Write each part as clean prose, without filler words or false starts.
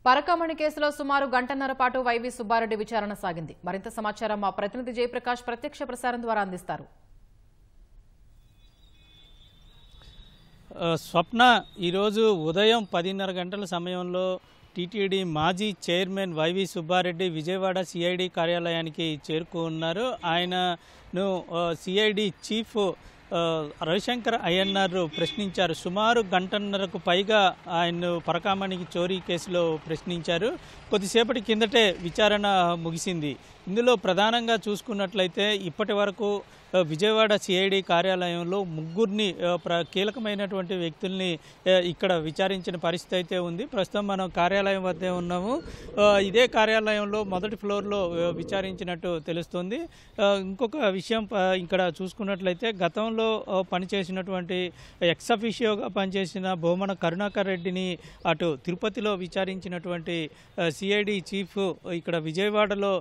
పరకామణి కేసులో సుమారు గంటన్నర పాటు వైవి సుబ్బారెడ్డి విచారణ సాగింది. మరింత సమాచారం మా ప్రతినిధి జయప్రకాష్ ప్రత్యక్ష ప్రసారం ద్వారా అందిస్తారు. స్వప్న ఈరోజు ఉదయం 10:30 గంటల సమయంలో టీటీడీ మాజీ చైర్మన్ వైవి సుబ్బారెడ్డి విజయవాడ సిఐడి కార్యాలయానికి చేరుకున్నారు. ఆయనను సిఐడి చీఫ్ రవిశంకర్ అయ్యన్నార్ ప్రశ్నించారు. సుమారు గంటన్నరకు పైగా ఆయన్ను పరకామణికి చోరీ కేసులో ప్రశ్నించారు. కొద్దిసేపటి కిందటే విచారణ ముగిసింది. ఇందులో ప్రధానంగా చూసుకున్నట్లయితే ఇప్పటి వరకు విజయవాడ సిఐడి కార్యాలయంలో ముగ్గురిని కీలకమైనటువంటి వ్యక్తుల్ని ఇక్కడ విచారించిన పరిస్థితి అయితే ఉంది. ప్రస్తుతం మనం కార్యాలయం వద్దే ఉన్నాము. ఇదే కార్యాలయంలో మొదటి ఫ్లోర్లో విచారించినట్టు తెలుస్తుంది. ఇంకొక విషయం ఇక్కడ చూసుకున్నట్లయితే గతంలో పనిచేసినటువంటి ఎక్స్ అఫీషియోగా పనిచేసిన బొమ్మన కరుణాకర్ రెడ్డిని అటు తిరుపతిలో విచారించినటువంటి సిఐడి చీఫ్ ఇక్కడ విజయవాడలో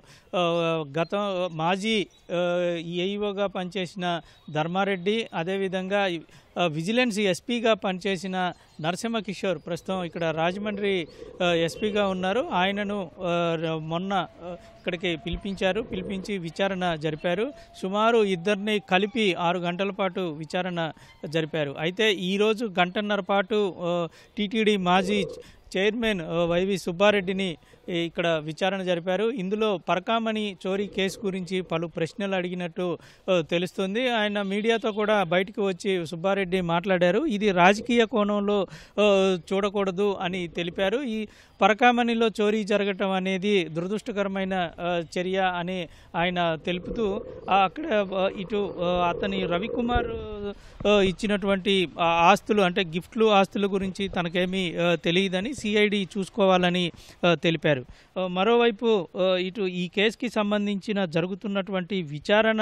మాజీ ఏఈఓగా పనిచేసిన ధర్మారెడ్డి, అదేవిధంగా విజిలెన్స్ ఎస్పీగా పనిచేసిన నరసింహ కిషోర్ ప్రస్తుతం ఇక్కడ రాజమండ్రి ఎస్పీగా ఉన్నారు. ఆయనను మొన్న ఇక్కడికి పిలిపించి విచారణ జరిపారు. సుమారు ఇద్దరిని కలిపి 6 గంటల పాటు విచారణ జరిపారు. అయితే ఈరోజు గంటన్నర పాటు టీటీడీ మాజీ చైర్మన్ వైవి సుబ్బారెడ్డిని ఇక్కడ విచారణ జరిపారు. ఇందులో పరకామణి చోరీ కేసు గురించి పలు ప్రశ్నలు అడిగినట్టు తెలుస్తుంది. ఆయన మీడియాతో కూడా బయటికి వచ్చి సుబ్బారెడ్డి మాట్లాడారు. ఇది రాజకీయ కోణంలో చూడకూడదు అని తెలిపారు. ఈ పరకామణిలో చోరీ జరగటం అనేది దురదృష్టకరమైన చర్య అని ఆయన తెలుపుతూ అక్కడ ఇటు అతని రవికుమార్ ఇచ్చినటువంటి ఆస్తులు అంటే గిఫ్ట్లు ఆస్తుల గురించి తనకేమీ తెలియదని సిఐడి చూసుకోవాలని తెలిపారు. మరోవైపు ఇటు ఈ కేసుకి సంబంధించిన జరుగుతున్నటువంటి విచారణ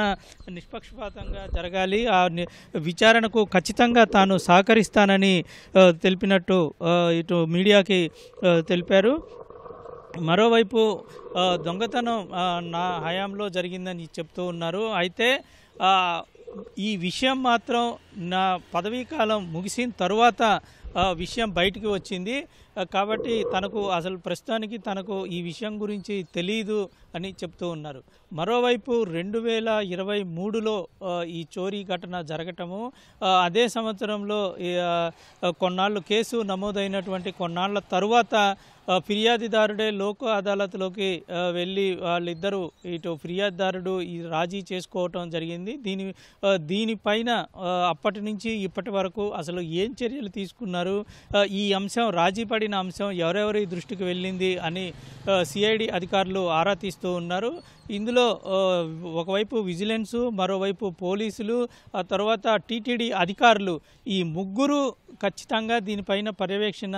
నిష్పక్షపాతంగా జరగాలి, ఆ విచారణకు ఖచ్చితంగా తాను సహకరిస్తానని తెలిపినట్టు ఇటు మీడియాకి తెలిపారు. మరోవైపు దొంగతనం నా హయాంలో జరిగిందని చెప్తూ ఉన్నారు. అయితే ఈ విషయం మాత్రం నా పదవీ కాలం ముగిసిన తరువాత విషయం బయటికి వచ్చింది. కాబట్టి ప్రస్తుతానికి తనకు ఈ విషయం గురించి తెలియదు అని చెప్తూ ఉన్నారు. మరోవైపు 2023లో ఈ చోరీ ఘటన జరగటము, అదే సంవత్సరంలో కొన్నాళ్ళు కేసు నమోదైనటువంటి కొన్నాళ్ల తరువాత ఫిర్యాదుదారుడే లోక్ అదాలత్లోకి వెళ్ళి వాళ్ళిద్దరూ ఇటు ఫిర్యాదుదారుడు ఈ రాజీ చేసుకోవటం జరిగింది. దీనిపైన అప్పటి నుంచి ఇప్పటి వరకు అసలు ఏం చర్యలు తీసుకున్నారు, ఈ అంశం రాజీ పడిన అంశం ఎవరెవరి దృష్టికి వెళ్ళింది అని సిఐడి అధికారులు ఆరా తీస్తూ ఉన్నారు. ఇందులో ఒకవైపు విజిలెన్సు, మరోవైపు పోలీసులు, ఆ తర్వాత టీటీడీ అధికారులు ఈ ముగ్గురు ఖచ్చితంగా దీనిపైన పర్యవేక్షణ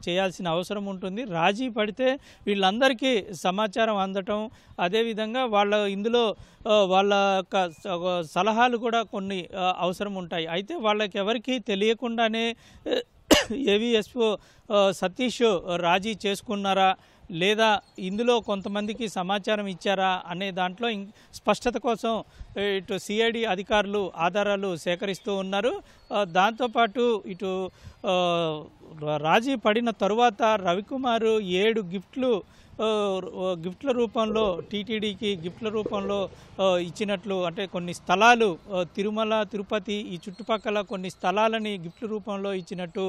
చేయాల్సిన అవసరం ఉంటుంది. రాజీ పడితే వీళ్ళందరికీ సమాచారం అందటం, అదేవిధంగా ఇందులో వాళ్ళ యొక్క సలహాలు కూడా కొన్ని అవసరం ఉంటాయి. అయితే వాళ్ళకి ఎవరికీ తెలియకుండానే ఏవిఎస్ఓ సతీష్ రాజీ చేసుకున్నారా లేదా ఇందులో కొంతమందికి సమాచారం ఇచ్చారా అనే దాంట్లో స్పష్టత కోసం ఇటు సిఐడి అధికారులు ఆధారాలు సేకరిస్తూ ఉన్నారు. దాంతోపాటు ఇటు రాజీ పడిన తరువాత రవికుమార్ 7 గిఫ్ట్ల రూపంలో టీటీడీకి గిఫ్ట్ల రూపంలో ఇచ్చినట్లు, అంటే కొన్ని స్థలాలు తిరుమల, తిరుపతి ఈ చుట్టుపక్కల కొన్ని స్థలాలని గిఫ్ట్ల రూపంలో ఇచ్చినట్టు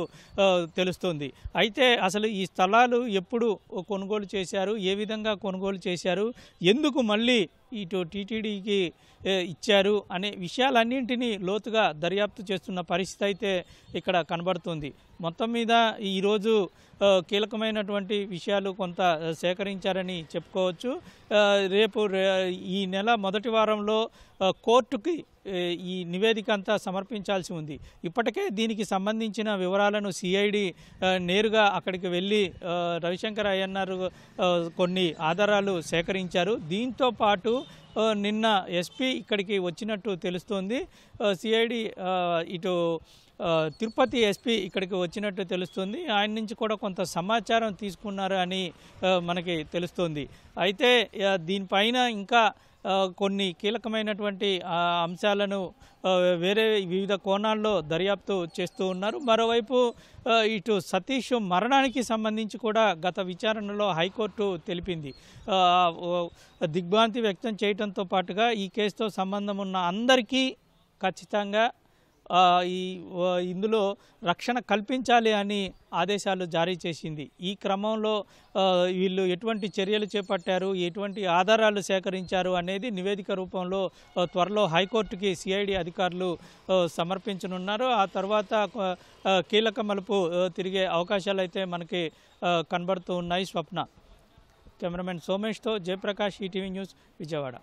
తెలుస్తుంది. అయితే అసలు ఈ స్థలాలు ఎప్పుడు కొనుగోలు చేశారు, ఏ విధంగా కొనుగోలు చేశారు, ఎందుకు మళ్ళీ ఇటు టీటీడీకి ఇచ్చారు అనే విషయాలన్నింటినీ లోతుగా దర్యాప్తు చేస్తున్న పరిస్థితి అయితే ఇక్కడ కనబడుతుంది. మొత్తం మీద ఈరోజు కీలకమైనటువంటి విషయాలు కొంత సేకరించారని చెప్పుకోవచ్చు. రేపు ఈ నెల మొదటి వారంలో కోర్టుకి ఈ నివేదిక అంతా సమర్పించాల్సి ఉంది. ఇప్పటికే దీనికి సంబంధించిన వివరాలను సిఐడి నేరుగా అక్కడికి వెళ్ళి రవిశంకర్ అయ్యన్నార్ కొన్ని ఆధారాలు సేకరించారు. దీంతో పాటు నిన్న ఎస్పీ ఇక్కడికి వచ్చినట్టు తెలుస్తోంది. సిఐడి ఇటు తిరుపతి ఎస్పీ ఇక్కడికి వచ్చినట్టు తెలుస్తుంది. ఆయన నుంచి కూడా కొంత సమాచారం తీసుకున్నారు అని మనకి తెలుస్తుంది. అయితే దీనిపైన ఇంకా కొన్ని కీలకమైనటువంటి అంశాలను వేరే వివిధ కోణాల్లో దర్యాప్తు చేస్తూ ఉన్నారు. మరోవైపు ఇటు సతీష్ మరణానికి సంబంధించి కూడా గత విచారణలో హైకోర్టు తెలిపింది. దిగ్భ్రాంతి వ్యక్తం చేయడంతో పాటుగా ఈ కేసుతో సంబంధం ఉన్న అందరికీ ఖచ్చితంగా ఇందులో రక్షణ కల్పించాలి అని ఆదేశాలు జారీ చేసింది. ఈ క్రమంలో వీళ్ళు ఎటువంటి చర్యలు చేపట్టారు, ఎటువంటి ఆధారాలు సేకరించారు అనేది నివేదిక రూపంలో త్వరలో హైకోర్టుకి సిఐడి అధికారులు సమర్పించనున్నారు. ఆ తర్వాత కీలక మలుపు తిరిగే అవకాశాలు అయితే మనకి కనబడుతూ ఉన్నాయి. స్వప్న. కెమెరామెన్ సోమేష్తో జయప్రకాష్, ఈటీవీ న్యూస్, విజయవాడ.